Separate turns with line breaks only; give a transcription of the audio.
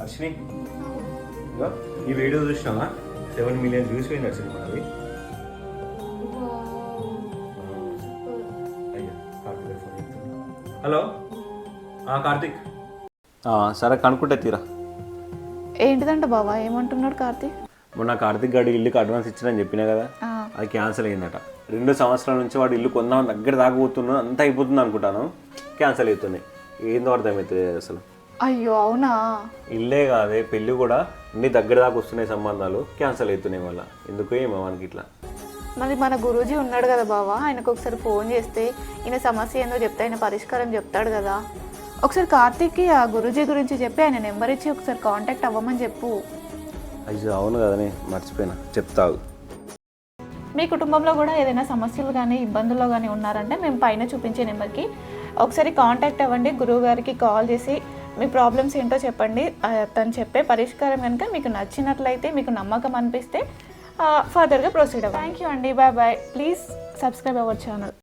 అశ్విని ఇగో ఈ వీడియో చూసినావా 7 million views పోయింది సినిమా అది. అయ్యా కార్తిక్ ఫోన్ చేస్తాను. హలో కార్తిక్. సరే కనుక్కుంటే తీరా.
ఏంటిదంట బావా, ఏమంటున్నాడు కార్తీక్?
మొన్న కార్తిక్ గాడి ఇల్లుకి అడ్వాన్స్ ఇచ్చానని చెప్పినా కదా, అది క్యాన్సిల్ అయిందట. 2 సంవత్సరాల నుంచి వాడు ఇల్లు కొందాం దగ్గర దాకపోతున్నాడు, అంతా అయిపోతుంది అనుకుంటాను, క్యాన్సిల్ అవుతుంది. ఏందో అర్థమవుతుంది అసలు.
అయ్యో అవునా?
ఇల్లే కాదే పెళ్ళి కూడా అన్ని దగ్గర దాకా వస్తున్నాయి, సంబంధాలు క్యాన్సిల్ అవుతున్నాయి వల్ల. ఎందుకు ఏమో మనకి ఇట్లా.
మరి మన గురూజీ ఉన్నాడు కదా బావా, ఆయనకు ఒకసారి ఫోన్ చేస్తే ఈయన సమస్య ఏందో చెప్తే ఆయన పరిష్కారం చెప్తాడు కదా. ఒకసారి కార్తీక్కి ఆ గురూజీ గురించి చెప్పి ఆయన నెంబర్ ఇచ్చి ఒకసారి కాంటాక్ట్ అవ్వమని చెప్పు.
అయ్యో అవును కదనే, మర్చిపోయినా, చెప్తావు.
మీ కుటుంబంలో కూడా ఏదైనా సమస్యలు కానీ ఇబ్బందుల్లో కానీ ఉన్నారంటే మేము పైన చూపించే నెంబర్కి ఒకసారి కాంటాక్ట్ అవ్వండి. గురువు గారికి కాల్ చేసి మీ ప్రాబ్లమ్స్ ఏంటో చెప్పండి. తను చెప్పే పరిష్కారం కనుక మీకు నచ్చినట్లయితే, మీకు నమ్మకం అనిపిస్తే ఫర్దర్గా ప్రొసీడ్ అవ్వండి. థ్యాంక్ యూ అండి, bye bye. Please subscribe our channel.